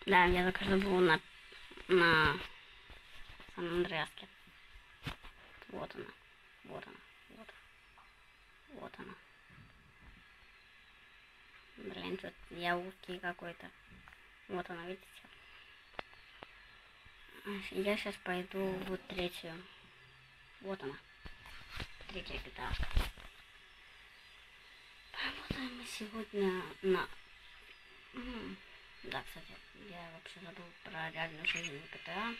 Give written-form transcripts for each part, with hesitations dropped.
Да, я только что был на Сан-Андреаске. Вот она. Вот она. Вот она. Блин, тут я узкий какой-то. Вот она, видите? Я сейчас пойду в третью. Вот она. Третья пятачка. Поработаем мы сегодня на... Да, кстати, я вообще забыл про реальную жизнь GTA.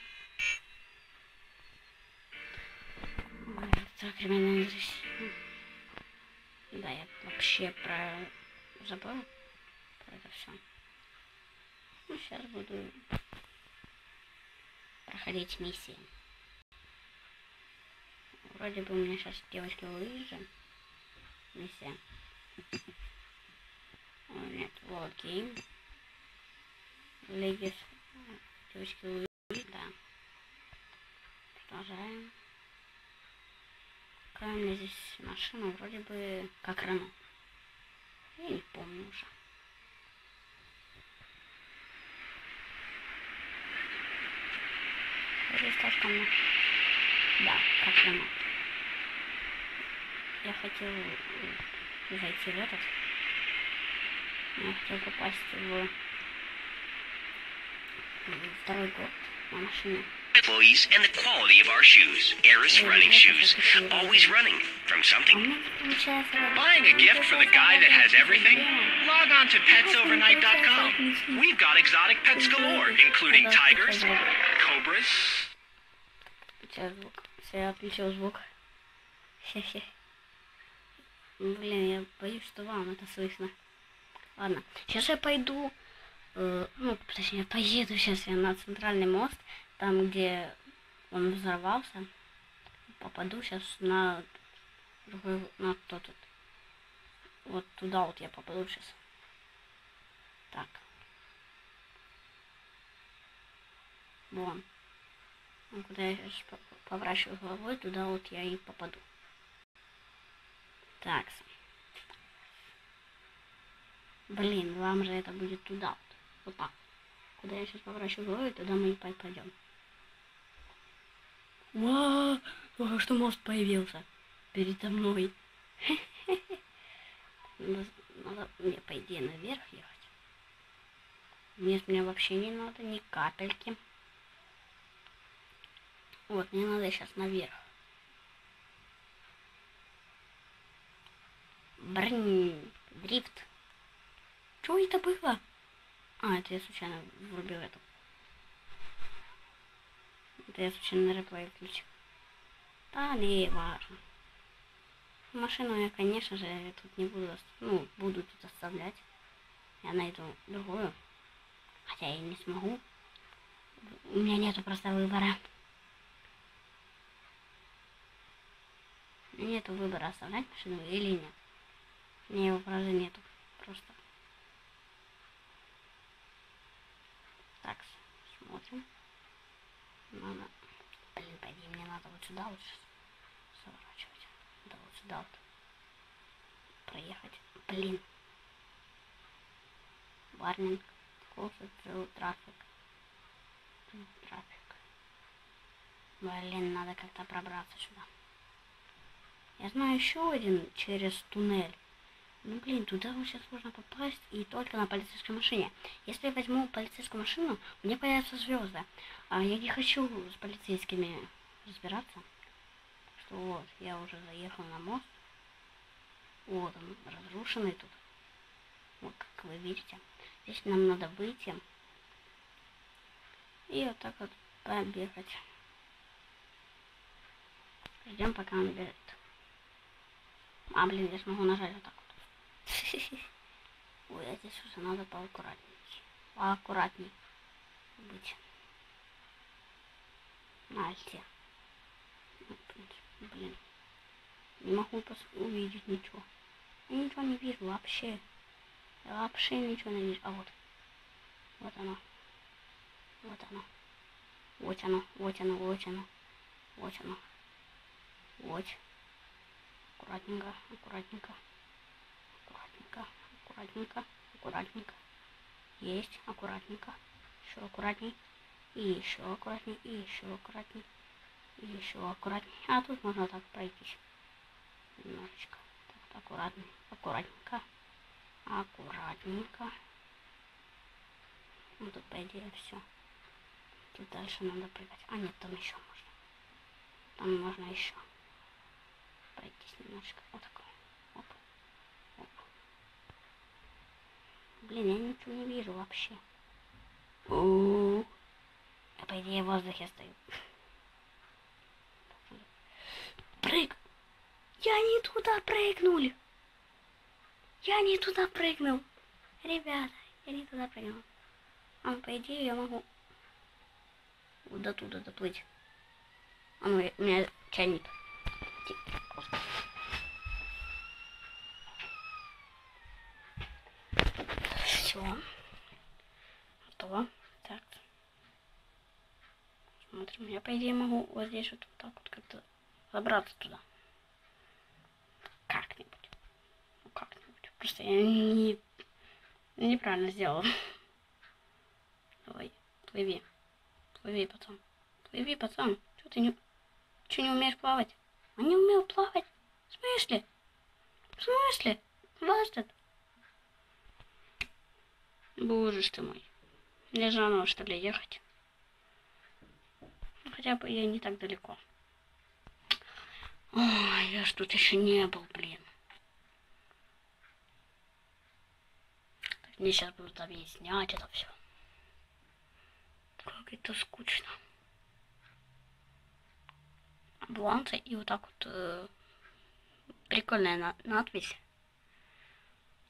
Современная жизнь. Да, я вообще забыл про это все. Ну, сейчас буду проходить миссии. Вроде бы у меня сейчас девочки Луиджи. Миссия. Нет, вот гейм. Легис. Девочки Луиджи, да. Продолжаем. Какая у меня здесь машина? Вроде бы как Рено. Я не помню уже. Здесь слишком... Да, как Рено. Я хотел зайти в этот. Я хотел попасть в второй год на машине. Employees and the quality of our shoes. Eris running shoes. Always running from something. Buying a gift for the guy that has everything? Log on to petsovernight.com. We've got exotic pets galore, including tigers, cobras. Сейчас звук. Я отключил звук. Хе-хе. Блин, я боюсь, что вам это слышно. Ладно, сейчас я пойду, точнее, поеду сейчас я на центральный мост, там, где он взорвался. Попаду сейчас на другой, на кто тут. Вот туда вот я попаду сейчас. Так. Вон. Ну, куда я сейчас поворачиваю головой, туда вот я и попаду. Так. Блин, вам же это будет туда вот. Вот так. Куда я сейчас поворачиваю головой, туда мы и пойдем. Вау! Только что мост появился передо мной. Надо мне, по идее, наверх ехать. Нет, мне вообще не надо ни капельки. Вот, мне надо сейчас наверх. Брнь, дрифт. Что это было? А, это я случайно врубил эту. Это я случайно на реплей включил. Да, не важно. Машину я, конечно же, тут не буду, буду тут оставлять. Я найду другую. Хотя я не смогу. У меня нету просто выбора. У меня нету выбора, оставлять машину или нет. У меня его правда нету. Просто. Так, смотрим. Надо... Блин, по идее, мне надо вот сюда вот сейчас сворачивать. Да, вот сюда вот. Проехать. Блин. Warning. Closer to traffic. Трафик. Блин, надо как-то пробраться сюда. Я знаю еще один через туннель. Ну блин, туда вот сейчас можно попасть и только на полицейской машине. Если я возьму полицейскую машину, у меня появятся звезды. А я не хочу с полицейскими разбираться. Что вот, я уже заехал на мост. Вот он, разрушенный тут. Вот, как вы видите. Здесь нам надо выйти. И вот так вот побегать. Ждем, пока он бежит. А, блин, я смогу нажать вот так вот. Ой, а здесь уже надо поаккуратней быть. На альте. Блин. Не могу увидеть ничего. Я ничего не вижу вообще. Я вообще ничего не вижу. А вот. Вот оно. Вот оно. Вот оно. Вот оно. Вот оно. Вот оно. Вот. Аккуратненько. Аккуратненько. Аккуратненько. Аккуратненько. Аккуратненько. Есть. Аккуратненько. Еще аккуратней. И еще аккуратней. И еще аккуратней. И еще аккуратней. А тут можно так пройтись. Немножечко. Так, аккуратно. Аккуратненько. Аккуратненько. Ну тут по идее все. Тут дальше надо прыгать. А нет, там еще можно. Там можно еще пройтись немножечко. Вот такой. Оп. Оп. Блин, я ничего не вижу вообще. А по идее в воздухе стою. Прыг! Я не туда прыгнул! Я не туда прыгнул! Ребята, я не туда прыгнул. А по идее я могу вот до туда доплыть. А ну, меня тянет. Все. Готово. Так. Смотрим. Я, по идее, могу вот здесь вот так вот как-то забраться туда. Как-нибудь. Ну, как-нибудь. Просто я неправильно сделал. Давай. Плыви. Плыви, пацан. Плыви, пацан. Че не умеешь плавать? А не умел плавать? В смысле? В смысле? Бастет. Боже ж ты мой. Мне заново, что ли, ехать? Ну, хотя бы я не так далеко. Ой, я ж тут еще не был, блин. Мне сейчас будут объяснять это все. Как это скучно. Бланцы и вот так вот прикольная надпись.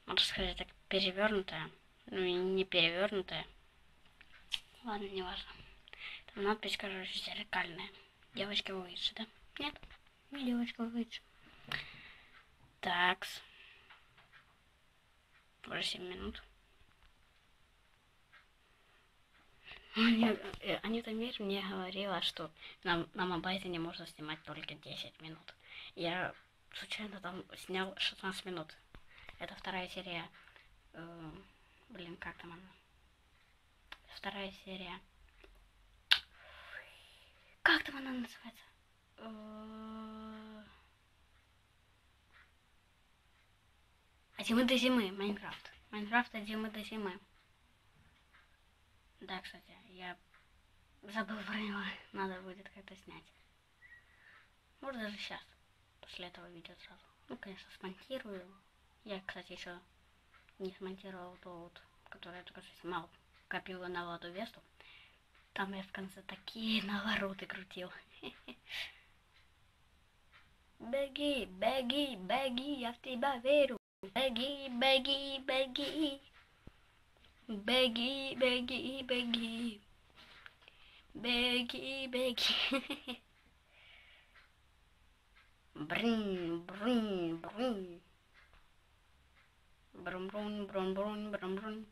Можно сказать, так перевернутая. Ну и не перевернутая. Ладно, не важно. Там надпись, короче, зеркальная. Девочка выйдет, да? Нет, не девочка выйдет. Такс. Уже 7 минут. Анюта Мир мне говорила, что на Мобайзене можно снимать только 10 минут. Я случайно там снял 16 минут. Это вторая серия. Блин, как там она? Вторая серия. Как там она называется? От зимы до зимы. Майнкрафт. Майнкрафт от зимы до зимы. Да, кстати, я забыл про него. Надо будет как-то снять. Может даже сейчас. После этого видео сразу. Ну, конечно, смонтирую. Я, кстати, еще не смонтировал то вот, которое я только что снимал. Копила на Ладу Весту. Там я в конце такие навороты крутил. Беги, беги, беги, я в тебя верю. Беги, беги, беги. Беги, беги, беги. Беги, беги. Брин, брин, брин. Брун, брун, брун, брун, брун, брун.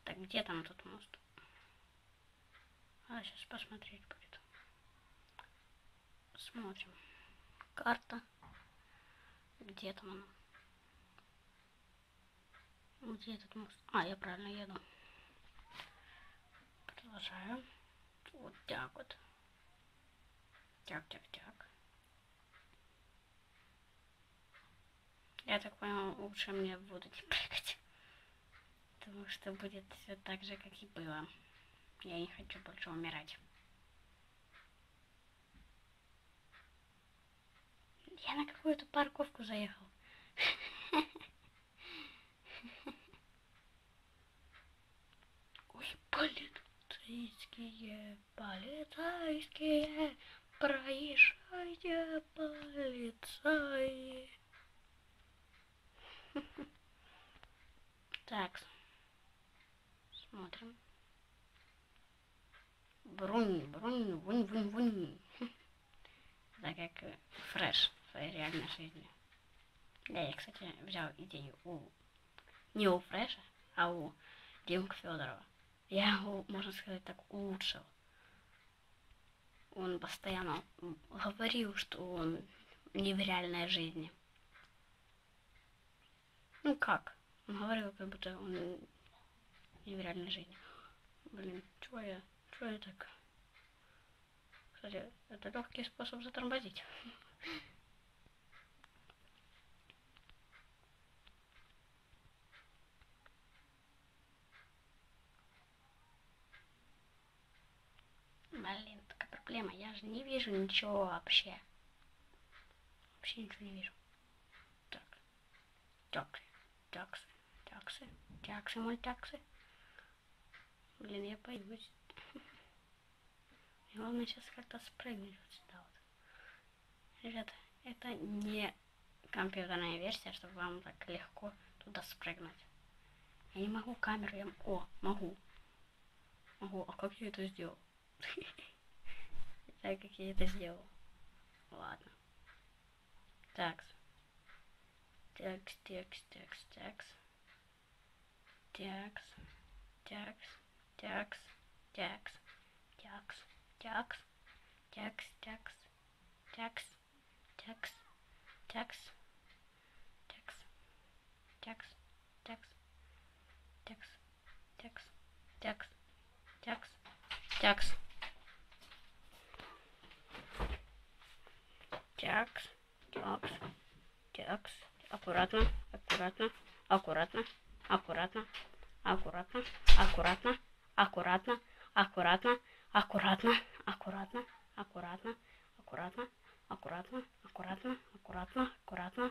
Так, где там тут мост? А, сейчас посмотреть будет. Смотрим. Карта. Где там она? Где этот мост? А, я правильно еду. Продолжаю. Вот так вот. Так, так, так. Я так понял, лучше мне в воду не прыгать. Потому что будет все так же, как и было. Я не хочу больше умирать. Я на какую-то парковку заехал. Ой, полицейские, полицейские, проезжайте, полицаи. Так, смотрим. Брунь, брунь, вунь, вунь, вунь. Так как Фреш в своей реальной жизни. Да, я, кстати, взял идею не у Фреша, а у Димки Федорова. Я его, можно сказать, так улучшил. Он постоянно говорил, что он не в реальной жизни. Ну как? Он говорил, как будто он не в реальной жизни. Блин, чё я так? Кстати, это легкий способ затормозить. Блин, такая проблема. Я же не вижу ничего вообще. Вообще ничего не вижу. Так. Таксы, мультаксы. Блин, я боюсь. Главное сейчас как-то спрыгнуть вот сюда вот. Ребята, это не компьютерная версия, чтобы вам так легко туда спрыгнуть. Я не могу камеру, О, могу. А как я это сделал? Так, как я это сделал. Ладно. Такс. Такс.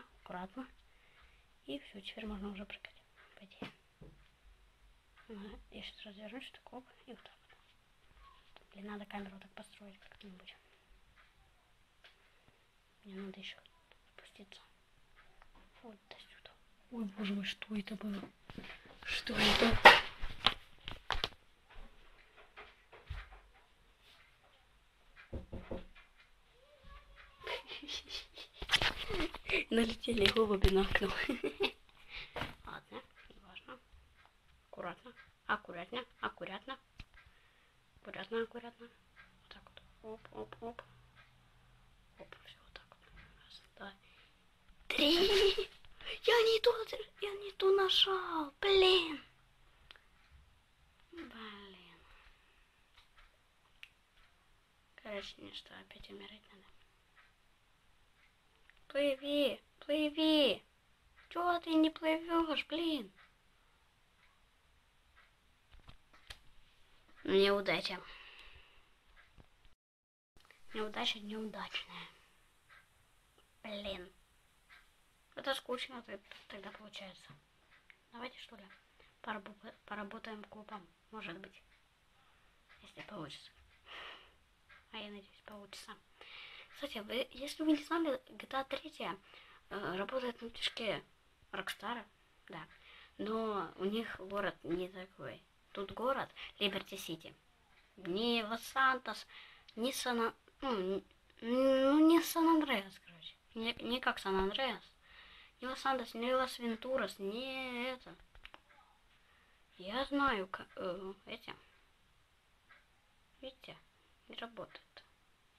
Аккуратно. И все, теперь можно уже прыгать. По идее. Я сейчас развернусь, так оп, и вот так вот. Или надо камеру так построить как-нибудь. Мне надо еще спуститься. Вот до сюда. Ой, боже мой, что это было? Что это? Налетели голуби на окно. Ладно, не важно. Аккуратно. Вот так вот. Оп. Все вот так вот. Раз, два, три. Я не ту нажал. Блин. Короче, мне что, опять умирать надо? Плыви. Чего ты не плывешь, блин? Неудача. Неудача неудачная. Блин. Это скучно тогда получается. Давайте что ли поработаем копом. Может быть. Если получится. А я надеюсь, получится. Кстати, если вы не знали, GTA 3 работает на движке Rockstar, да. Но у них город не такой. Тут город Liberty City. Не Лос-Сантос, не не Сан-Андреас, короче. Не как Сан-Андреас. Не Лос-Сантос, не Лас-Вентурас, не это. Я знаю, эти. Видите, не работает.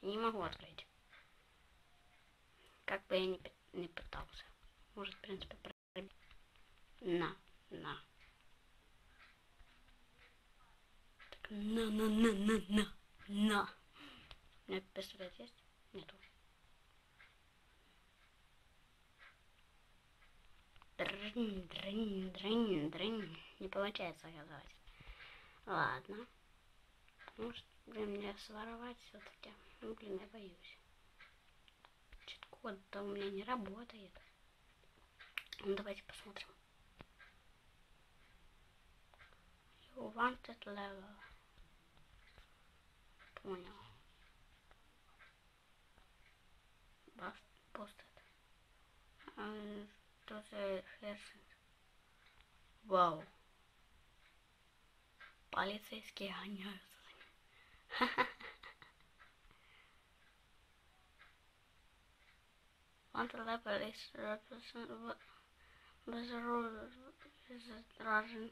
Не могу открыть. Как бы я не пытался. Может, в принципе, проверить. На. Так, на. У меня пистолет есть? Нету. Дрынь. Не получается, оказывается. Ладно. Может, мне своровать все-таки. Ну, блин, я боюсь. Чит-код-то у меня не работает. Ну, давайте посмотрим. You wanted level. Понял. Busted. To the person. Вау. Полицейские гоняются. Want to level is represent with the rule is running.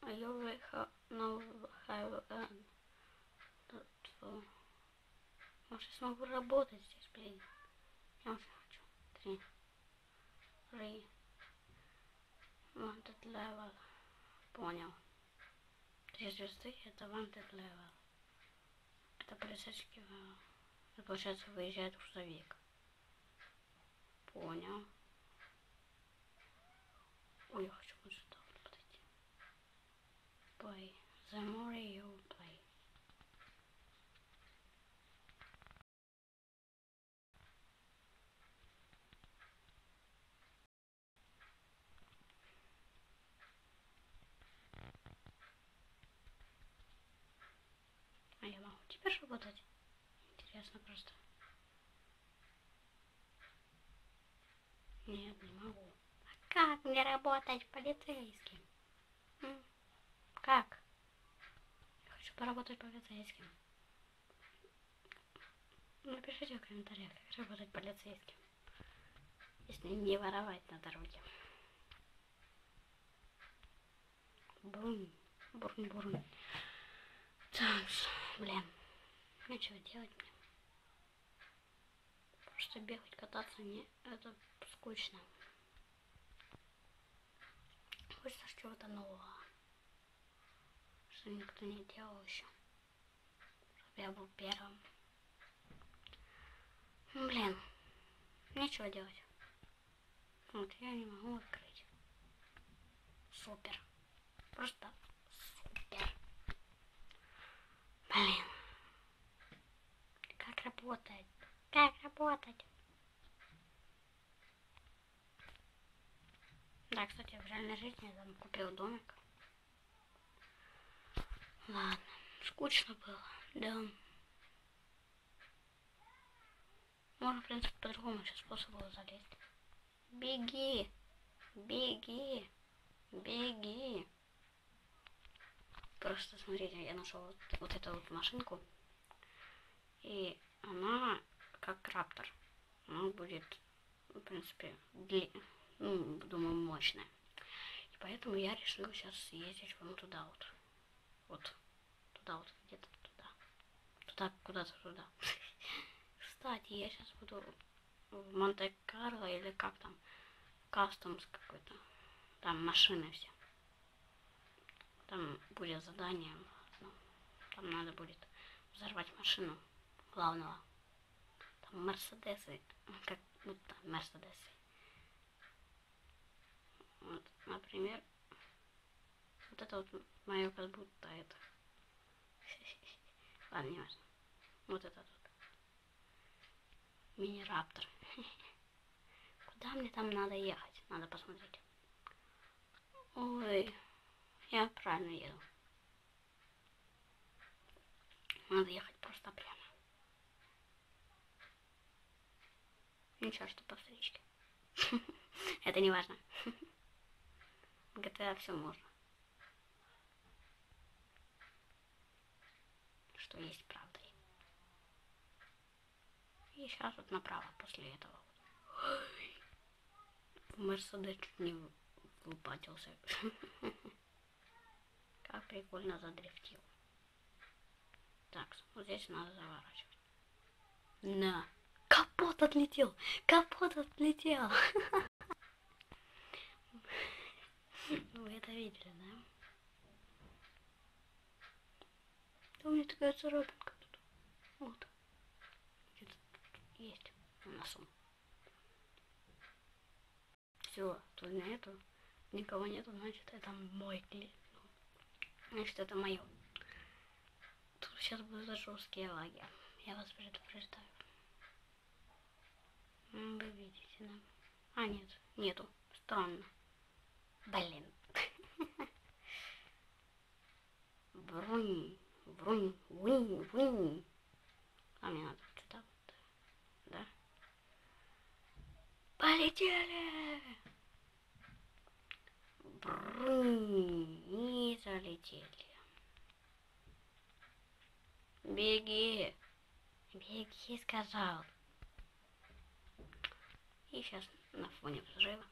You will now have может, я смогу работать здесь, блин. Я уже хочу. 3. Wanted level. Понял. 3 звезды это wanted level. Это полицейский level. Это получается выезжает грузовик. Понял. Ой, я хочу вот сюда вот подойти. Play. The more you play. А я могу теперь работать? Интересно просто. Нет, не могу. А как мне работать полицейским? Как? Я хочу поработать полицейским. Напишите в комментариях, как работать полицейским. Если не воровать на дороге. Брунь, брунь, брунь. Так, блин. Нечего делать мне. Просто бегать, кататься, не, это скучно. Хочется чего-то нового. Что никто не делал еще. Чтобы я был первым. Блин. Нечего делать. Вот я не могу открыть. Супер. Просто супер. Блин. Как работать? Как работать? Да, кстати, в реальной жизни я там купил домик. Ладно. Скучно было. Да. Можно, в принципе, по-другому сейчас способу залезть. Беги. Беги. Беги. Просто смотрите, я нашел вот эту вот машинку. И она как раптор. Она будет, в принципе, думаю, мощная. И поэтому я решил сейчас съездить вон туда вот. Вот. Туда вот, где-то туда. Туда, куда-то туда. Кстати, я сейчас буду в Монте-Карло или как там. Кастомс какой-то. Там машины все. Там будет задание. Там надо будет взорвать машину главного. Там Мерседесы. Как будто Мерседесы. Вот, например, вот это вот мое как будто это. Ладно, не важно. Вот это тут. Мини-раптор. Куда мне там надо ехать? Надо посмотреть. Ой, я правильно еду. Надо ехать просто прямо. Ничего, что по встречке. Это не важно. В GTA все можно. Что есть правдой. И сейчас вот направо после этого. Мерседес чуть не выпатился. Как прикольно задрифтил. Так, вот здесь надо заворачивать. На. Капот отлетел! Капот отлетел! Вы это видели, да? Да у меня такая царапинка тут. Вот. Где-то тут есть на носу. Все, тут нету. Никого нету, значит это мой клип. Значит это мое. Тут сейчас будут жесткие лаги. Я вас предупреждаю. Вы видите, да? А, нет, нету. Странно. Блин. Врунь, врунь, врунь, врунь. А мне надо сюда вот. Да? Полетели! Брунь, не залетели. Беги. Беги, сказал. И сейчас на фоне взрыва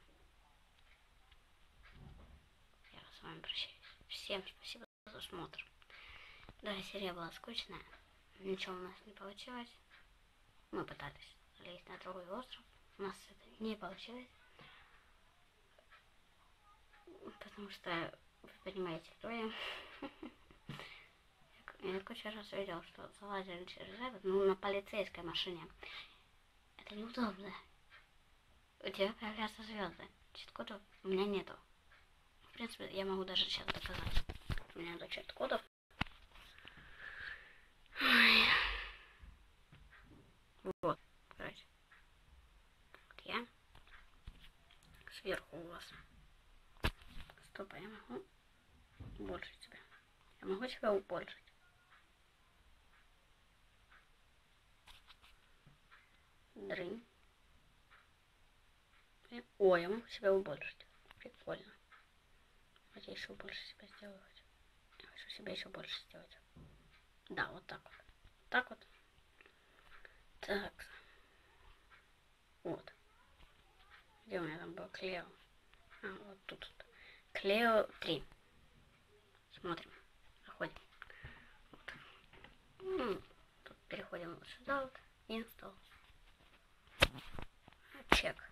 я с вами прощаюсь. Всем спасибо за просмотр. Да, серия была скучная. Ничего у нас не получилось. Мы пытались залезть на другой остров. У нас это не получилось. Потому что, вы понимаете, кто я. я кучу раз видел, что залазили через этот, ну, на полицейской машине. Это неудобно. У тебя появляются звезды. Чит-кодов у меня нету. В принципе, я могу даже сейчас доказать. У меня нету чит-кодов. Вот, короче. Вот я. Сверху у вас. Стоп, а я могу убольшить тебя. Я могу тебя убольшить. Дрынь. О, я могу себя убольшить. Прикольно. Вот я еще больше себя сделаю. Я хочу себя еще больше сделать. Да, вот так вот. Так вот. Так. Вот. Где у меня там был Клео? А, вот тут. Клео 3. Смотрим. Заходим. Вот. Тут переходим вот сюда вот. Install. Чек.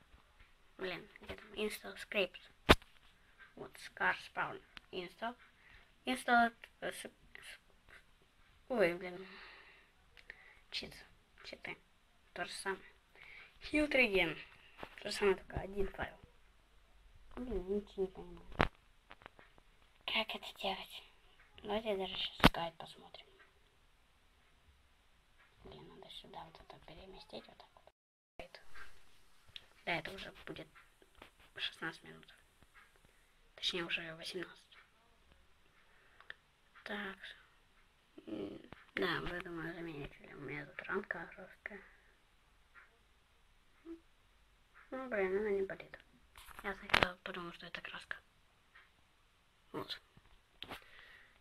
Блин, где там? Install scripts. Вот, Scar Spawn. Install. Install. Ой, блин. Читы. То же самое. Хилтриген. То же самое, только один файл. Блин, я ничего не понимаю. Как это делать? Давайте даже сейчас гайд посмотрим. Блин, надо сюда вот это переместить вот так вот. Да, это уже будет 16 минут. Точнее, уже 18. Так. Да, вы, думаю, заметили. У меня тут ранка жесткая. Ну, блин, она не болит. Я сначала подумал, что это краска. Вот.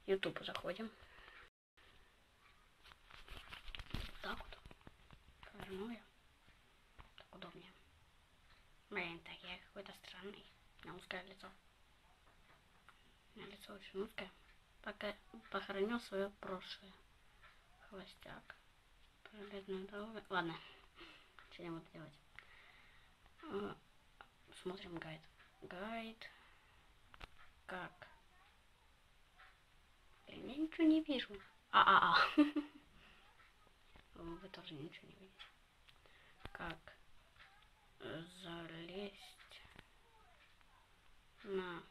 YouTube заходим. Так вот. Поверну я. Так удобнее. Блин, так я какой-то странный. У меня узкое лицо. У меня лицо очень узкое. Пока похоронил свое прошлое. Холостяк. Проездную дорогу. Ладно. Что я буду делать? Смотрим гайд. Гайд. Как? Блин, я ничего не вижу. Вы тоже ничего не видите. Как залезть на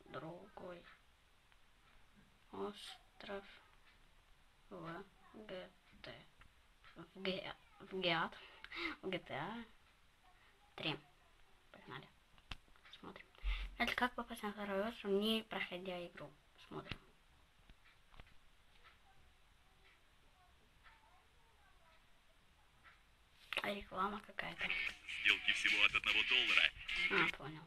другой остров в GTA 3. Погнали. Смотрим. Это как попасть на второй остров, не проходя игру. Смотрим. А реклама какая-то. Сделки всего от $1. Понял.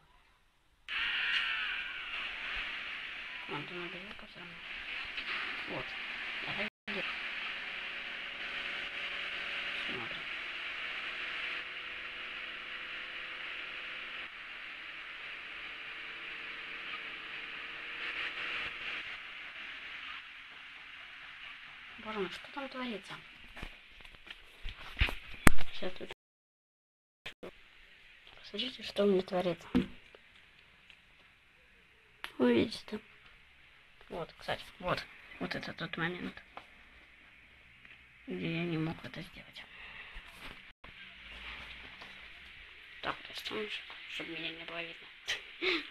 Вон, ты набери все равно. Вот. Я видел. Смотрим. Боже мой, что там творится? Сейчас тут. Посмотрите, что у меня творится. Вы видите? Вот, кстати, вот это тот момент, где я не мог это сделать. Так, вот остану, чтобы меня не было видно.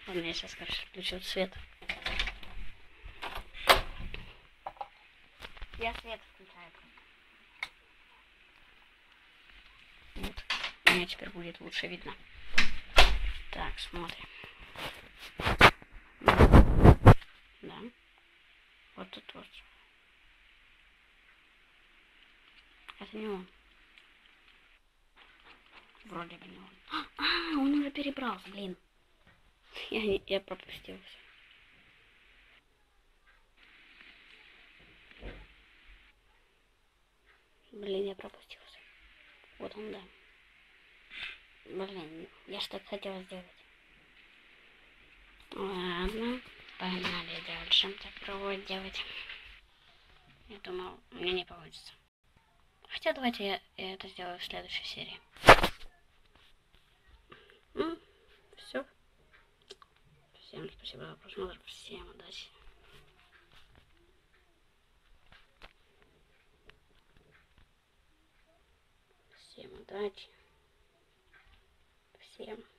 Ладно, я сейчас, короче, включу свет. Я свет включаю. Вот. Мне теперь будет лучше видно. Так, смотрим. Да. Вот тут вот. Это не он. Вроде бы не он. Он уже перебрался, блин. Я пропустил все. Блин, я пропустился. Вот он, да. Блин, я ж так хотела сделать. Ладно, погнали дальше. Так пробовать делать. Я думал, у меня не получится. Хотя давайте я это сделаю в следующей серии. Все. Всем спасибо за просмотр. Всем удачи. удачи всем.